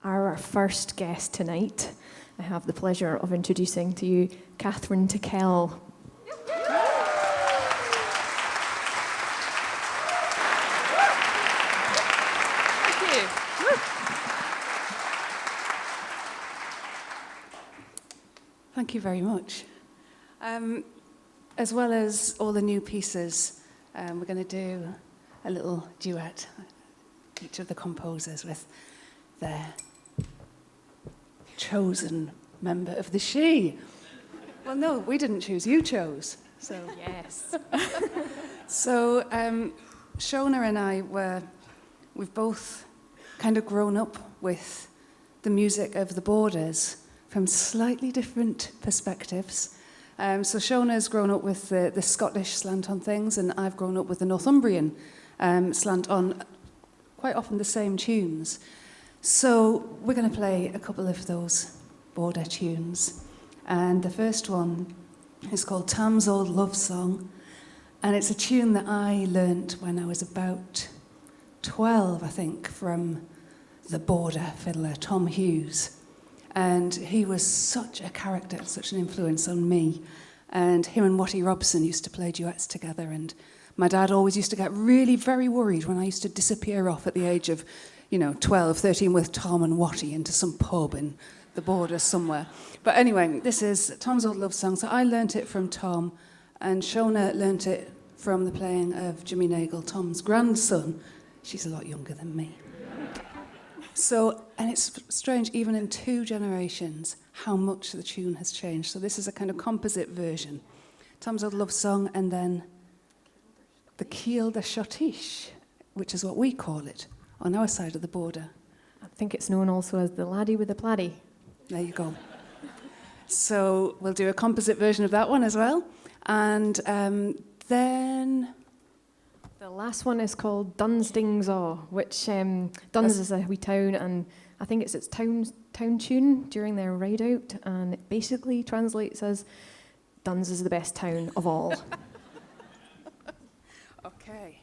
Our first guest tonight, I have the pleasure of introducing to you Kathryn Tickell. Thank you. Thank you very much. As well as all the new pieces, we're going to do a little duet, each of the composers with their chosen member of the She. Well, no, we didn't choose, you chose. So Yes. So Shona and I we've both kind of grown up with the music of the Borders from slightly different perspectives. So Shona's grown up with the Scottish slant on things, and I've grown up with the Northumbrian slant on quite often the same tunes. So we're going to play a couple of those Border tunes. And the first one is called Tam's Old Love Song. And it's a tune that I learnt when I was about 12, I think, from the Border fiddler, Tom Hughes. And he was such a character, such an influence on me. And him and Wattie Robson used to play duets together. And my dad always used to get really very worried when I used to disappear off at the age of 12, 13 with Tom and Wattie into some pub in the Border somewhere. But anyway, this is Tom's Old Love Song. So I learnt it from Tom, and Shona learnt it from the playing of Jimmy Nagle, Tom's grandson. She's a lot younger than me. So, and it's strange, even in 2 generations, how much the tune has changed. So this is a kind of composite version. Tom's Old Love Song, and then the Kiel de Schottish, which is what we call it on our side of the border. I think it's known also as the laddie with the pladdie. There you go. So we'll do a composite version of that one as well. And then... The last one is called Dunsdingsaw, which Duns is a wee town, and I think it's its town tune during their ride out, and it basically translates as Duns is the best town of all. Okay.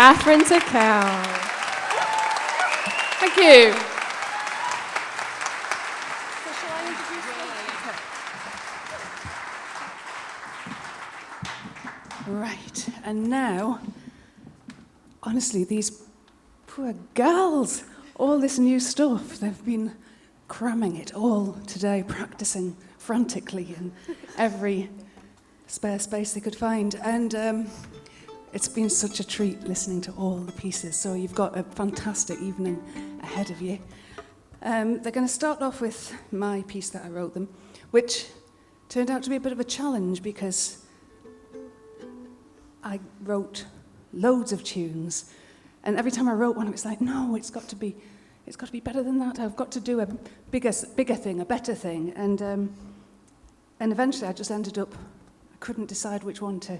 Kathryn Tickell. Thank you. Right, and now, honestly, these poor girls, all this new stuff, they've been cramming it all today, practicing frantically in every spare space they could find. And it's been such a treat listening to all the pieces, so you've got a fantastic evening ahead of you. They're going to start off with my piece that I wrote them, which turned out to be a bit of a challenge because I wrote loads of tunes, and every time I wrote one, it was like, no, it's got to be better than that. I've got to do a bigger thing, a better thing, and eventually I just ended up, I couldn't decide which one to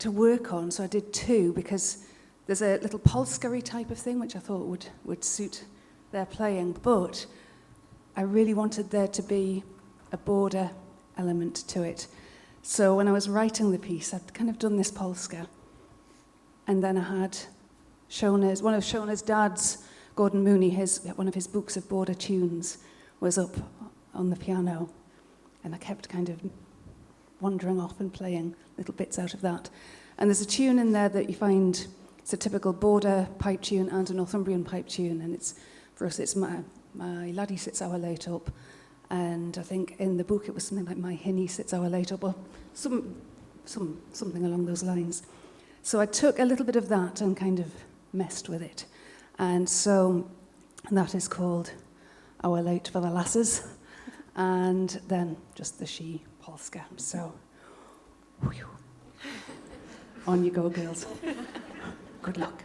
work on, so I did two because there's a little Polska-y type of thing which I thought would suit their playing, but I really wanted there to be a border element to it. So when I was writing the piece, I'd kind of done this Polska, and then I had one of Shona's dads, Gordon Mooney, one of his books of border tunes was up on the piano, and I kept kind of wandering off and playing little bits out of that. And there's a tune in there that you find, it's a typical border pipe tune and a Northumbrian pipe tune, and for us it's my laddie sits Ower Late up. And I think in the book it was something like my hinny sits Ower Late up, or something along those lines. So I took a little bit of that and kind of messed with it. And so that is called Ower Late for the Lasses, and then just the Sheepolska. So, whew. On you go, girls. Good luck.